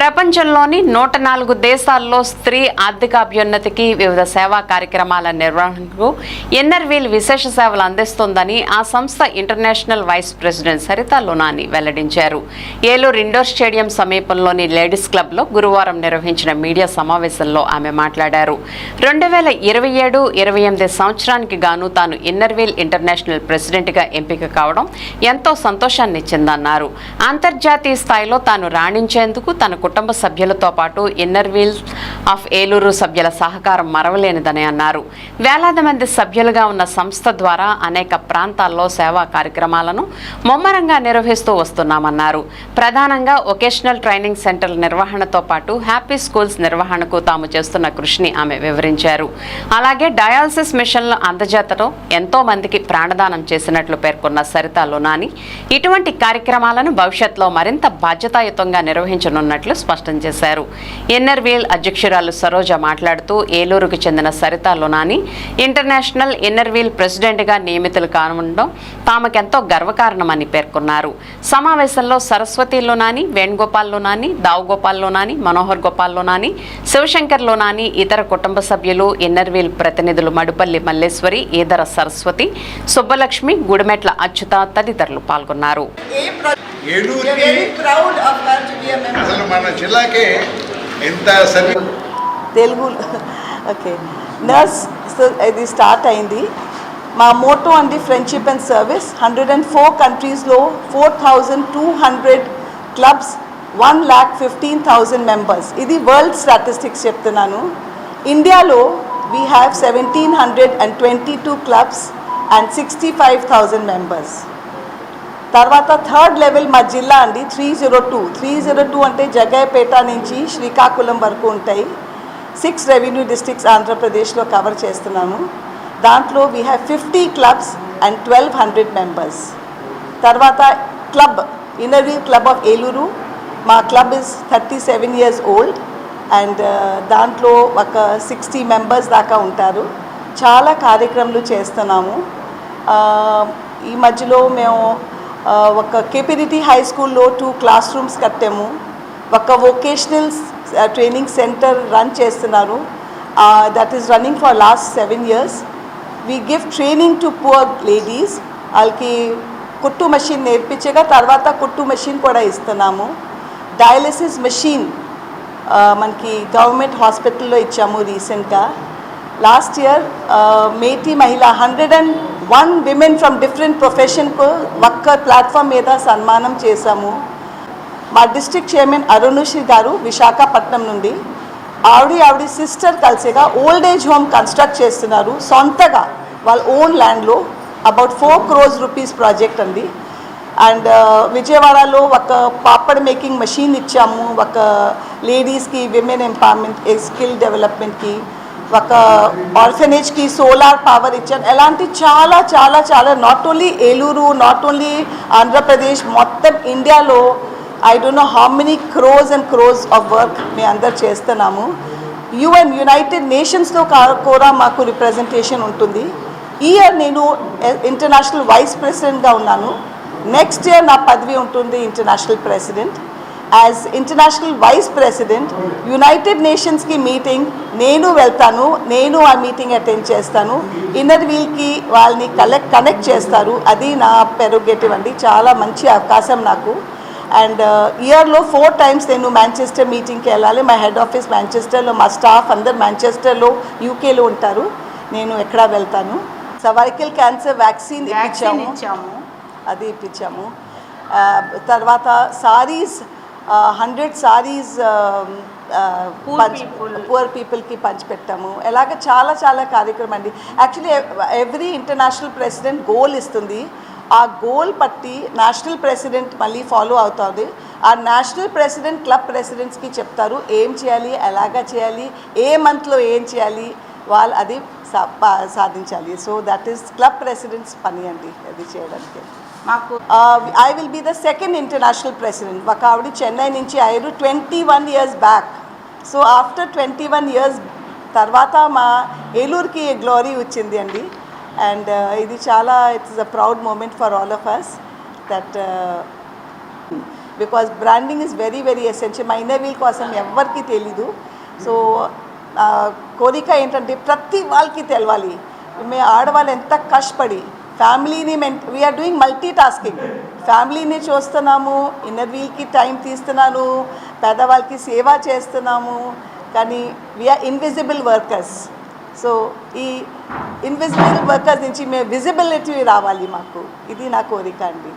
ప్రపంచంలోని 104 దేశాల్లో స్త్రీ ఆర్థికాభ్యున్నతికి వివిధ సేవా కార్యక్రమాల నిర్వహణకు ఎన్ఆర్వీల్ విశేష సేవలు అందిస్తోందని ఆ సంస్థ ఇంటర్నేషనల్ వైస్ ప్రెసిడెంట్ సరితా లోనాని వెల్లడించారు. ఏలూరు ఇండోర్ స్టేడియం సమీపంలోని లేడీస్ క్లబ్లో గురువారం నిర్వహించిన మీడియా సమావేశంలో ఆమె మాట్లాడారు. 2027-28 సంవత్సరానికి గాను తాను ఎన్ఆర్వీల్ ఇంటర్నేషనల్ ప్రెసిడెంట్గా ఎంపిక కావడం ఎంతో సంతోషాన్నిచ్చిందన్నారు. అంతర్జాతీయ స్థాయిలో తాను రాణించేందుకు తన కుటుంబ సభ్యులతో పాటు ఇన్నర్వీల్ ఆఫ్ ఏలూరు సభ్యుల సహకారం మరవలేనిదని అన్నారు. వేలాది మంది సభ్యులుగా ఉన్న సంస్థ ద్వారా అనేక ప్రాంతాల్లో సేవా కార్యక్రమాలను ముమ్మరంగా నిర్వహిస్తూ వస్తున్నామన్నారు. ప్రధానంగా వొకేషనల్ ట్రైనింగ్ సెంటర్ల నిర్వహణతో పాటు హ్యాపీ స్కూల్స్ నిర్వహణకు తాము చేస్తున్న కృషిని ఆమె వివరించారు. అలాగే డయాలసిస్ మిషన్లు అందజేతడం ఎంతో మందికి ప్రాణదానం చేసినట్లు పేర్కొన్న సరితా లోనాని ఇటువంటి కార్యక్రమాలను భవిష్యత్తులో మరింత బాధ్యతాయుతంగా నిర్వహించనున్నట్లు స్పష్టం చేశారు. ఎన్ఆర్వీల్ అధ్యక్షురాలు సరోజ మాట్లాడుతూ ఏలూరుకు చెందిన సరితా లోనాని ఇంటర్నేషనల్ ఎన్ఆర్వీల్ ప్రెసిడెంట్గా నియమితులు కానుండడం తామకెంతో గర్వకారణమని పేర్కొన్నారు. సమావేశంలో సరస్వతి లోనాని, వేణుగోపాల్ లోనాని, దావుగోపాల్ లోనాని, మనోహర్ గోపాల్ లోనాని, శివశంకర్ లోనాని, ఇతర కుటుంబ సభ్యులు, ఎన్ఆర్వీల్ ప్రతినిధులు మడుపల్లి మల్లేశ్వరి, ఈదర సరస్వతి, సుబ్బలక్ష్మి, గుడిమెట్ల అచ్యుత తదితరులు పాల్గొన్నారు. తెలుగు ఓకే నర్స్ ఇది స్టార్ట్ అయింది. మా మోటో అండి ఫ్రెండ్షిప్ అండ్ సర్వీస్. 104 కంట్రీస్లో 4200 క్లబ్స్, 1,15,000 మెంబర్స్. ఇది వరల్డ్ స్టాటిస్టిక్స్ చెప్తున్నాను. ఇండియాలో we have 1,722 clubs and 65,000 members. తర్వాత థర్డ్ లెవెల్ మా జిల్లా అండి 302 అంటే జగ్గయ్యపేట నుంచి శ్రీకాకుళం వరకు ఉంటాయి. 6 రెవెన్యూ డిస్ట్రిక్ట్స్ ఆంధ్రప్రదేశ్లో కవర్ చేస్తున్నాము. దాంట్లో we have 50 clubs and 1,200 members. తర్వాత club Inner Wheel club of Eluru, మా club is 37 years old and దాంట్లో ఒక 60 మెంబర్స్ దాకా ఉంటారు. చాలా కార్యక్రమాలు చేస్తున్నాము. ఈ మధ్యలో మేము ఒక కేపీడిటీ హై స్కూల్లో 2 క్లాస్ రూమ్స్ కట్టాము. ఒక వొకేషనల్ ట్రైనింగ్ సెంటర్ రన్ చేస్తున్నారు. That is running for last 7 years. We give training to poor ladies. వాళ్ళకి కుట్టు మెషిన్ నేర్పించగా తర్వాత కుట్టు మెషిన్ కూడా ఇస్తున్నాము. డయాలసిస్ మెషిన్ మనకి గవర్నమెంట్ హాస్పిటల్లో ఇచ్చాము రీసెంట్గా. లాస్ట్ ఇయర్ మేటీ మహిళ 101 విమెన్ ఫ్రమ్ డిఫరెంట్ ప్రొఫెషన్కు ఒక్క ప్లాట్ఫామ్ మీద సన్మానం చేశాము. మా డిస్ట్రిక్ట్ చైర్మన్ అరుణశ్రీ గారు విశాఖపట్నం నుండి ఆవిడ సిస్టర్ కలిసిగా ఓల్డ్ ఏజ్ హోమ్ కన్స్ట్రక్ట్ చేస్తున్నారు సొంతగా వాళ్ళ ఓన్ ల్యాండ్లో. అబౌట్ 4 crores rupees ప్రాజెక్ట్ అండి. అండ్ విజయవాడలో ఒక పాపడ్ మేకింగ్ మెషిన్ ఇచ్చాము. ఒక లేడీస్కి విమెన్ ఎంపవర్మెంట్ స్కిల్ డెవలప్మెంట్కి. ఒక ఆర్ఫనేజ్కి సోలార్ పవర్ ఇచ్చాను. ఎలాంటి చాలా చాలా చాలా not only Eluru, not only Andhra Pradesh, మొత్తం ఇండియాలో I don't know how many crores and crores of work మేము అందరు చేస్తున్నాము. యునైటెడ్ నేషన్స్లో కూడా మాకు రిప్రజెంటేషన్ ఉంటుంది. ఈ ఇయర్ నేను ఇంటర్నేషనల్ వైస్ ప్రెసిడెంట్గా ఉన్నాను. నెక్స్ట్ ఇయర్ నా పదవి ఉంటుంది international president. As international vice president united నేషన్స్కి మీటింగ్ నేను వెళ్తాను. నేను ఆ మీటింగ్ అటెండ్ చేస్తాను. ఇన్నర్వీల్కి వాళ్ళని కనెక్ట్ చేస్తారు. అది నా ప్రెరోగేటివ్ అండి. చాలా మంచి అవకాశం నాకు. అండ్ ఇయర్లో 4 times నేను మాంచెస్టర్ మీటింగ్కి వెళ్ళాలి. మా హెడ్ ఆఫీస్ మాంచెస్టర్లో, మా స్టాఫ్ అందరు మాంచెస్టర్లో, యూకేలో ఉంటారు. నేను ఎక్కడ వెళ్తాను. సర్వైకల్ క్యాన్సర్ వ్యాక్సిన్ ఇప్పించాము. అది ఇప్పించాము. తర్వాత సారీస్ 100 సారీస్ పూర్ పీపుల్కి పంచిపెట్టాము. ఎలాగ చాలా చాలా కార్యక్రమం అండి. Actually every international president goal ఇస్తుంది. ఆ గోల్ పట్టి నేషనల్ ప్రెసిడెంట్ మళ్ళీ ఫాలో అవుతుంది. ఆ నేషనల్ ప్రెసిడెంట్ క్లబ్ ప్రెసిడెంట్స్కి చెప్తారు ఏం చేయాలి, ఎలాగా చేయాలి, ఏ మంత్లో ఏం చేయాలి, వాళ్ళు అది సాధించాలి. So that is club presidents పని అండి అది చేయడానికి. మాకు I will be the second international president. ఒక ఆవిడ చెన్నై నుంచి అయ్యారు 21 years back. So after 21 years తర్వాత మా ఏలూరుకి గ్లోరీ వచ్చింది అండి. అండ్ ఇది చాలా it's a proud moment for all of us that because branding is very very essential. మా ఇన్నర్ వీల్ కోసం ఎవరికి తెలీదు. సో కోరిక ఏంటంటే ప్రతి వాళ్ళకి తెలవాలి మేము ఆడవాళ్ళు ఎంత కష్టపడి ఫ్యామిలీని వీఆర్ డూయింగ్ మల్టీ టాస్కింగ్. ఫ్యామిలీని చూస్తున్నాము, ఇన్నర్ వీల్కి టైం తీస్తున్నాను, పేదవాళ్ళకి సేవ చేస్తున్నాము, కానీ వీఆర్ ఇన్విజిబుల్ వర్కర్స్. సో ఈ ఇన్విజిబుల్ వర్కర్స్ నుంచి మేము విజిబిలిటీ రావాలి మాకు. ఇది నా కోరిక అండి.